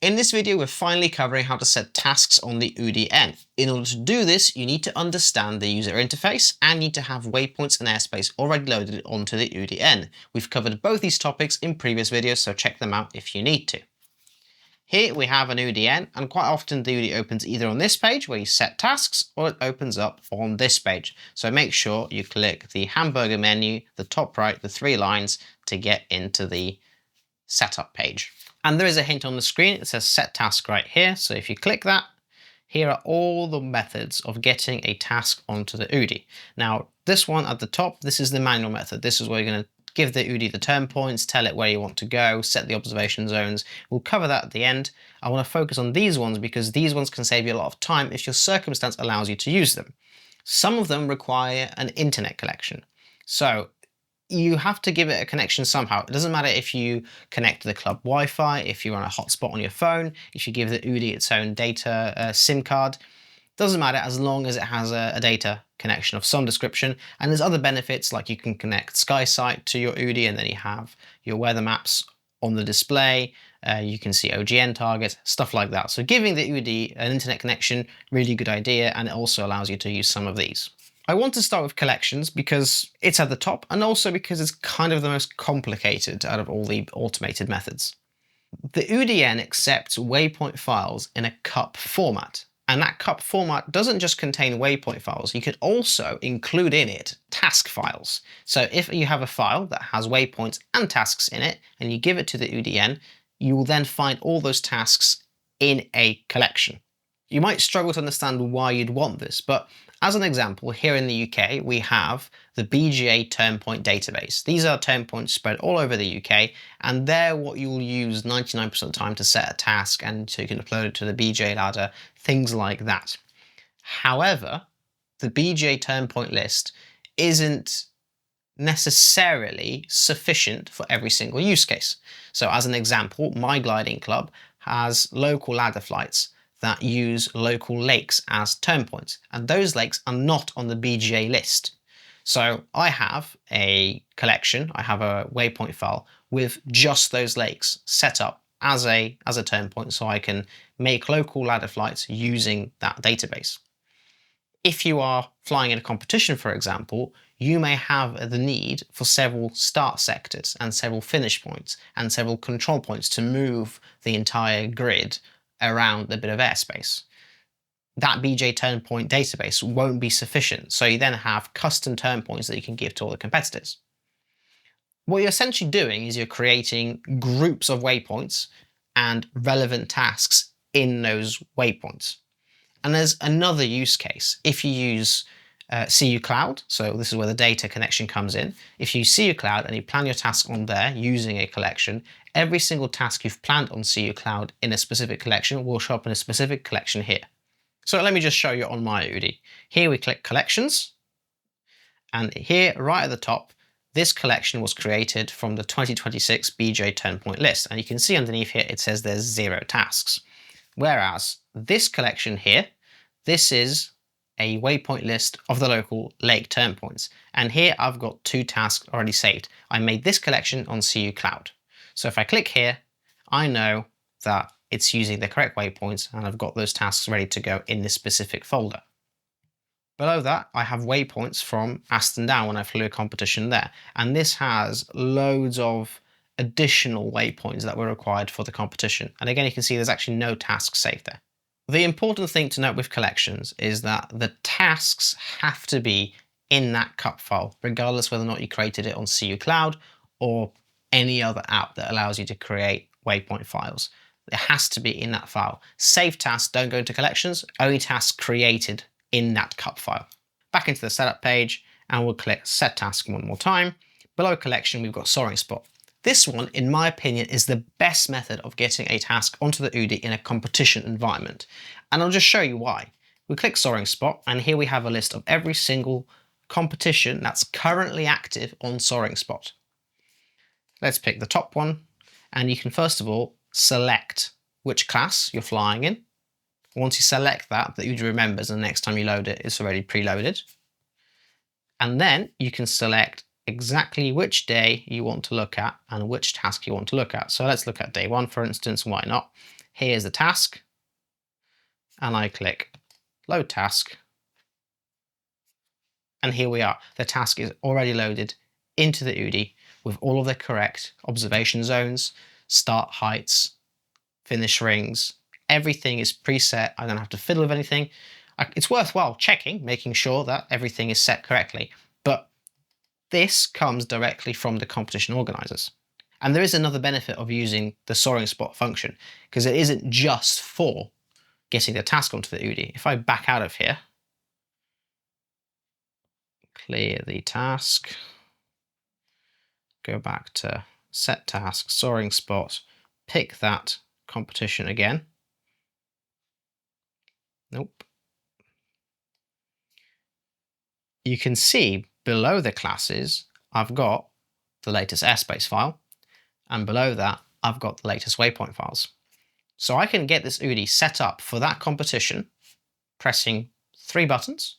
In this video, we're finally covering how to set tasks on the Oudie N. In order to do this, you need to understand the user interface and need to have waypoints and airspace already loaded onto the Oudie N. We've covered both these topics in previous videos, so check them out if you need to. Here we have an Oudie N, and quite often the Oudie opens either on this page where you set tasks, or it opens up on this page. So make sure you click the hamburger menu, the top right, the 3 lines to get into the setup page. And there is a hint on the screen. It says set task right here. So if you click that, here are all the methods of getting a task onto the Oudie. Now, this one at the top, this is the manual method. This is where you're going to give the Oudie the turn points, tell it where you want to go, set the observation zones. We'll cover that at the end. I want to focus on these ones because these ones can save you a lot of time if your circumstance allows you to use them. Some of them require an internet connection. So you have to give it a connection somehow. It doesn't matter if you connect to the club Wi-Fi, if you run a hotspot on your phone, if you give the Oudie its own data SIM card. Doesn't matter as long as it has a data connection of some description. And there's other benefits, like you can connect SkySight to your Oudie and then you have your weather maps on the display. You can see Oudie N targets, stuff like that. So giving the Oudie an internet connection, really good idea, and it also allows you to use some of these. I want to start with collections because it's at the top and also because it's kind of the most complicated out of all the automated methods. The Oudie N accepts waypoint files in a cup format, and that cup format doesn't just contain waypoint files, you could also include in it task files. So if you have a file that has waypoints and tasks in it and you give it to the Oudie N, you will then find all those tasks in a collection. You might struggle to understand why you'd want this, but as an example, here in the UK, we have the BGA turn point database. These are turn points spread all over the UK, and they're what you'll use 99% of the time to set a task, and so you can upload it to the BGA ladder, things like that. However, the BGA turn point list isn't necessarily sufficient for every single use case. So as an example, my gliding club has local ladder flights that use local lakes as turn points, and those lakes are not on the BGA list. So I have a collection, I have a waypoint file with just those lakes set up as a turn point, so I can make local ladder flights using that database. If you are flying in a competition, for example, you may have the need for several start sectors and several finish points and several control points to move the entire grid around a bit of airspace. That BGA turn point database won't be sufficient, so you then have custom turn points that you can give to all the competitors. What you're essentially doing is you're creating groups of waypoints and relevant tasks in those waypoints. And there's another use case. If you use SeeYou Cloud, so this is where the data connection comes in. If you use SeeYou Cloud and you plan your task on there using a collection, every single task you've planned on SeeYou Cloud in a specific collection will show up in a specific collection here. So let me just show you on my Oudie. Here we click collections, and here right at the top, this collection was created from the 2026 BGA turn point list, and you can see underneath here it says there's 0 tasks. Whereas this collection here, this is a waypoint list of the local lake turn points. And here I've got 2 tasks already saved. I made this collection on SeeYou Cloud. So if I click here, I know that it's using the correct waypoints and I've got those tasks ready to go in this specific folder. Below that, I have waypoints from Aston Down when I flew a competition there. And this has loads of additional waypoints that were required for the competition. And again, you can see there's actually no tasks saved there. The important thing to note with collections is that the tasks have to be in that cup file, regardless whether or not you created it on SeeYou Cloud or any other app that allows you to create waypoint files. It has to be in that file. Saved tasks don't go into collections, only tasks created in that cup file. Back into the setup page, and we'll click set task one more time. Below collection, we've got Soaring Spot. This one, in my opinion, is the best method of getting a task onto the Oudie in a competition environment. And I'll just show you why. We click Soaring Spot, and here we have a list of every single competition that's currently active on Soaring Spot. Let's pick the top one, and you can first of all select which class you're flying in. Once you select that, the Oudie remembers, and the next time you load it, it's already preloaded. And then you can select exactly which day you want to look at and which task you want to look at. So let's look at day 1, for instance. Why not? here's the task, and I click load task. And here we are. The task is already loaded into the Oudie with all of the correct observation zones, start heights, finish rings. Everything is preset. I don't have to fiddle with anything. It's worthwhile checking, making sure that everything is set correctly. But this comes directly from the competition organizers. And there is another benefit of using the soaring spot function, because it isn't just for getting the task onto the Oudie. If I back out of here, clear the task, go back to set task, soaring spot, pick that competition again. Nope. You can see below the classes, I've got the latest airspace file, and below that, I've got the latest waypoint files. So I can get this Oudie set up for that competition, pressing 3 buttons,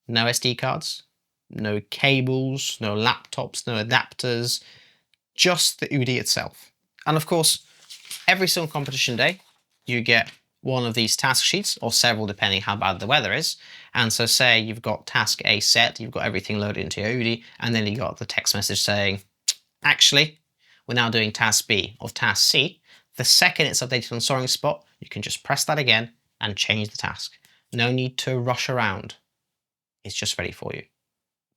no SD cards, no cables, no laptops, no adapters, just the Oudie itself. And of course, every single competition day, you get one of these task sheets, or several depending how bad the weather is. And so say you've got task A set, you've got everything loaded into your Oudie, and then you got the text message saying, actually, we're now doing task B or task C. The second it's updated on Soaring Spot, you can just press that again and change the task. No need to rush around. It's just ready for you.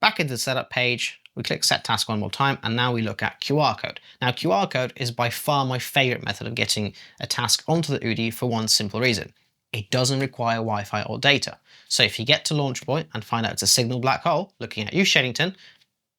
Back into the setup page, we click set task one more time, and now we look at QR code. Now QR code is by far my favorite method of getting a task onto the Oudie for one simple reason. It doesn't require Wi-Fi or data. So if you get to launch point and find out it's a signal black hole looking at you, Sheddington,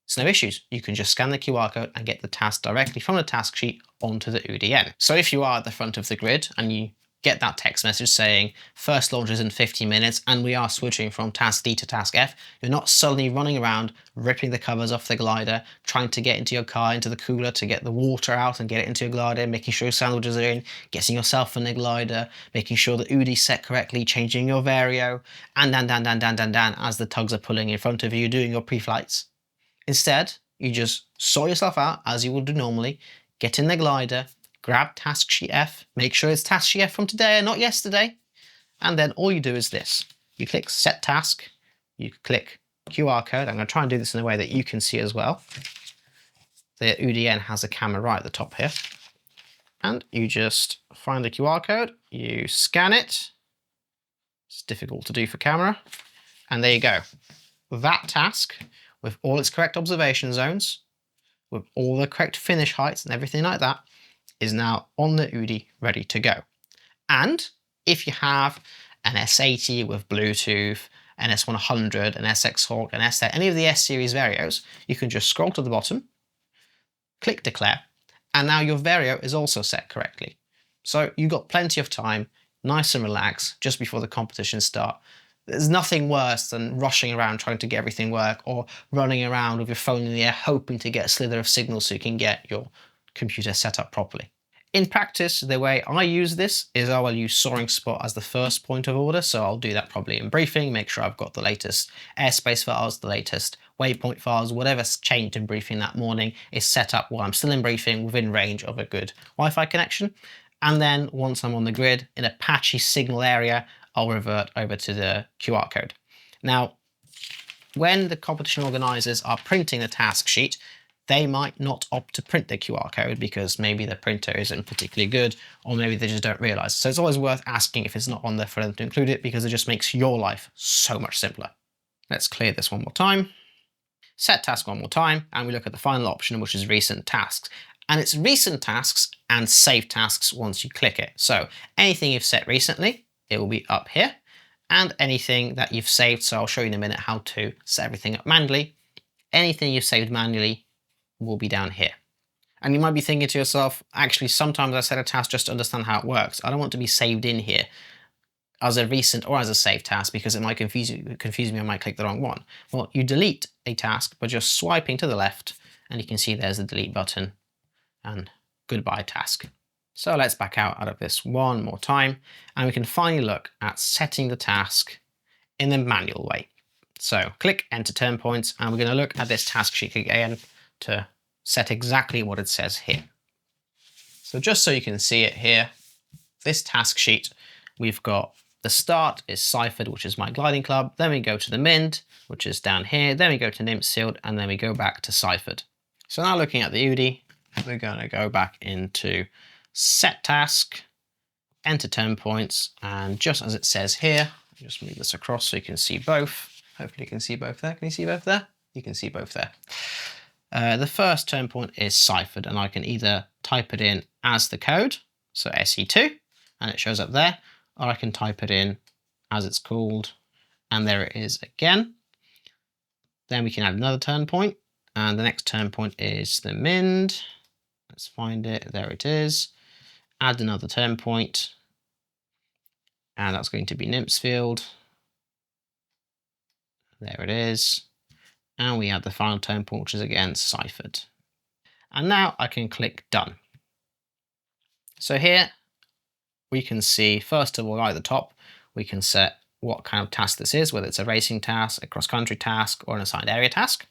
it's no issues. You can just scan the QR code and get the task directly from the task sheet onto the Oudie N. So if you are at the front of the grid and you get that text message saying first launch is in 50 minutes and we are switching from task D to task F, you're not suddenly running around ripping the covers off the glider, trying to get into your car, into the cooler to get the water out and get it into your glider, making sure your sandwiches are in, getting yourself in the glider, making sure the Oudie's set correctly, changing your vario, and dan as the tugs are pulling in front of you, doing your pre-flights. Instead, you just sort yourself out as you would do normally, get in the glider, grab task sheet F, make sure it's task sheet F from today and not yesterday, and then all you do is this. You click set task, you click QR code. I'm going to try and do this in a way that you can see as well. The Oudie N has a camera right at the top here. And you just find the QR code, you scan it. It's difficult to do for camera. And there you go. That task, with all its correct observation zones, with all the correct finish heights and everything like that, is now on the Oudie ready to go. And if you have an S80 with Bluetooth, an S100, an SX Hawk, an S10, any of the S series varios, you can just scroll to the bottom, click declare, and now your vario is also set correctly. So you've got plenty of time, nice and relaxed, just before the competition start. There's nothing worse than rushing around trying to get everything work, or running around with your phone in the air hoping to get a slither of signal so you can get your computer set up properly. In practice, the way I use this is I will use Soaring Spot as the first point of order, so I'll do that probably in briefing, make sure I've got the latest airspace files, the latest waypoint files, whatever's changed in briefing that morning is set up while I'm still in briefing within range of a good Wi-Fi connection. And then once I'm on the grid in a patchy signal area, I'll revert over to the QR code. Now, when the competition organizers are printing the task sheet, they might not opt to print the QR code because maybe the printer isn't particularly good, or maybe they just don't realize. So it's always worth asking if it's not on there for them to include it, because it just makes your life so much simpler. Let's clear this one more time. Set task one more time, and we look at the final option, which is recent tasks. And it's recent tasks and save tasks once you click it. So anything you've set recently, it will be up here, and anything that you've saved. So I'll show you in a minute how to set everything up manually. Anything you've saved manually will be down here. And you might be thinking to yourself, actually, sometimes I set a task just to understand how it works. I don't want to be saved in here as a recent or as a saved task because it might confuse me, I might click the wrong one. Well, you delete a task by just swiping to the left, and you can see there's the delete button and goodbye task. So let's back out of this one more time, and we can finally look at setting the task in the manual way. So click enter turn points, and we're going to look at this task sheet again to set exactly what it says here. So just so you can see it here, this task sheet, we've got the start is Ciphered, which is my gliding club. Then we go to the Mind, which is down here. Then we go to Nymphsealed, and then we go back to Ciphered. So now looking at the Oudie, we're going to go back into Set Task, Enter Turn Points, and just as it says here, just move this across so you can see both. Hopefully you can see both there. Can you see both there? You can see both there. The first turn point is Ciphered, and I can either type it in as the code, so SE2, and it shows up there, or I can type it in as it's called, and there it is again. Then we can add another turn point, and the next turn point is the Mind. Let's find it. There it is. Add another turn point, and that's going to be Nymphsealed. There it is. And we add the final turn point, which is again Ciphered. And now I can click Done. So here we can see, first of all, right at the top, we can set what kind of task this is, whether it's a racing task, a cross-country task, or an assigned area task.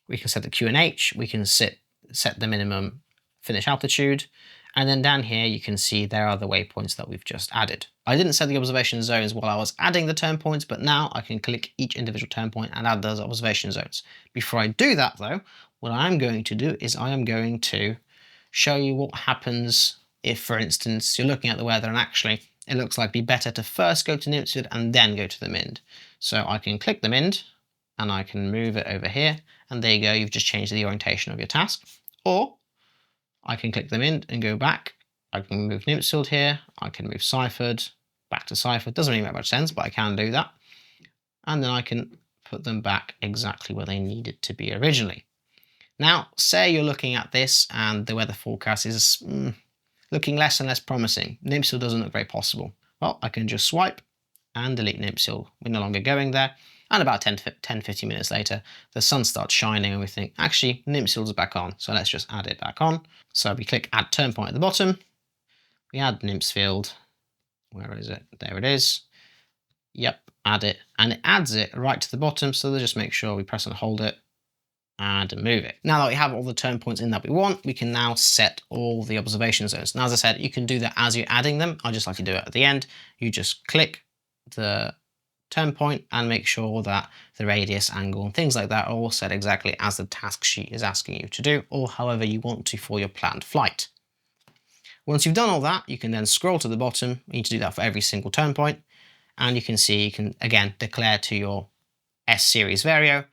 We can set the QNH, we can set the minimum finish altitude, and then down here you can see there are the waypoints that we've just added. I didn't set the observation zones while I was adding the turn points, but now I can click each individual turn point and add those observation zones. Before I do that though, what I'm going to do is I am going to show you what happens if, for instance, you're looking at the weather and actually it looks like it'd be better to first go to Nymphsealed and then go to the Mind. So I can click the Mind and I can move it over here, and there you go, you've just changed the orientation of your task. Or I can click them in and go back. I can move Nymphsealed here. I can move Ciphered, back to Ciphered. Doesn't really make much sense, but I can do that. And then I can put them back exactly where they needed to be originally. Now, say you're looking at this and the weather forecast is looking less and less promising. Nymphsealed doesn't look very possible. Well, I can just swipe and delete Nymphsealed. We're no longer going there. And about 10-15 minutes later, the sun starts shining and we think, actually, Nymphsealed's back on. So let's just add it back on. So we click Add Turn Point at the bottom. We add Nymphsealed. Where is it? There it is. Yep, add it. And it adds it right to the bottom. So let's just make sure we press and hold it and move it. Now that we have all the turn points in that we want, we can now set all the observation zones. Now, as I said, you can do that as you're adding them. I just like to do it at the end. You just click the turn point and make sure that the radius, angle, and things like that are all set exactly as the task sheet is asking you to do, or however you want to for your planned flight. Once you've done all that, you can then scroll to the bottom. You need to do that for every single turn point, and you can see you can again declare to your S series Vario.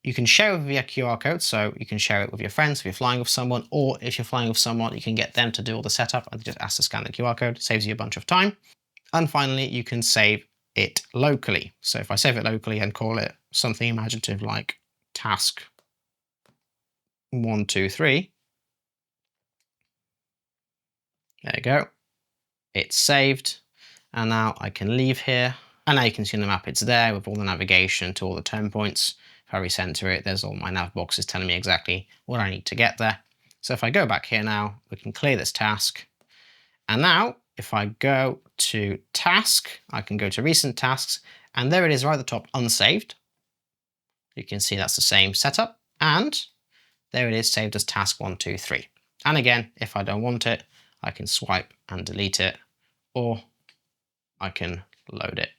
You can share it via QR code, so you can share it with your friends if you're flying with someone, or if you're flying with someone, you can get them to do all the setup and just ask to scan the QR code. It saves you a bunch of time. And finally, you can save it locally. So if I save it locally and call it something imaginative like task 1, 2, 3, there you go. It's saved. And now I can leave here. And now you can see on the map it's there with all the navigation to all the turn points. If I recenter it, there's all my nav boxes telling me exactly what I need to get there. So if I go back here now, we can clear this task. And now if I go to task, I can go to recent tasks, and there it is right at the top, unsaved. You can see that's the same setup, and there it is saved as task 1, 2, 3. And again, if I don't want it, I can swipe and delete it, or I can load it.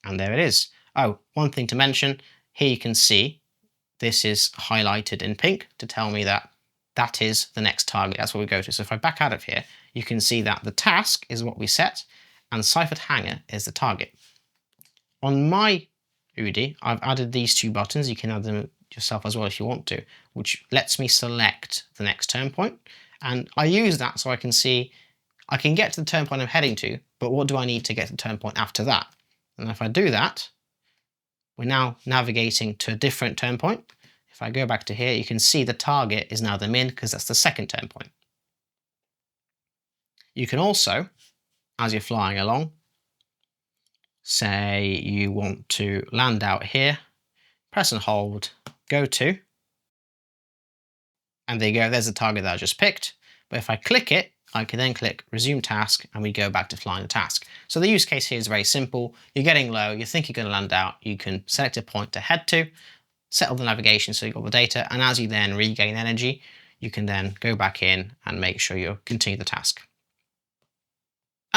And there it is. Oh, one thing to mention, here you can see this is highlighted in pink to tell me that that is the next target. That's what we go to. So if I back out of here, you can see that the task is what we set and Ciphered Hangar is the target. On my Oudie, I've added these two buttons. You can add them yourself as well if you want to, which lets me select the next turn point. And I use that so I can see, I can get to the turn point I'm heading to, but what do I need to get to the turn point after that? And if I do that, we're now navigating to a different turn point. If I go back to here, you can see the target is now the Mind because that's the second turn point. You can also, as you're flying along, say you want to land out here, press and hold, go to, and there you go, there's the target that I just picked. But if I click it, I can then click resume task and we go back to flying the task. So the use case here is very simple. You're getting low, you think you're going to land out, you can select a point to head to, set up the navigation so you've got the data, and as you then regain energy, you can then go back in and make sure you continue the task.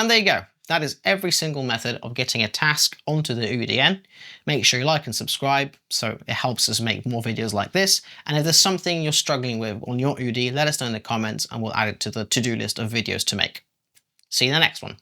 And there you go. That is every single method of getting a task onto the Oudie N. Make sure you like and subscribe so it helps us make more videos like this. And if there's something you're struggling with on your Oudie, let us know in the comments and we'll add it to the to-do list of videos to make. See you in the next one.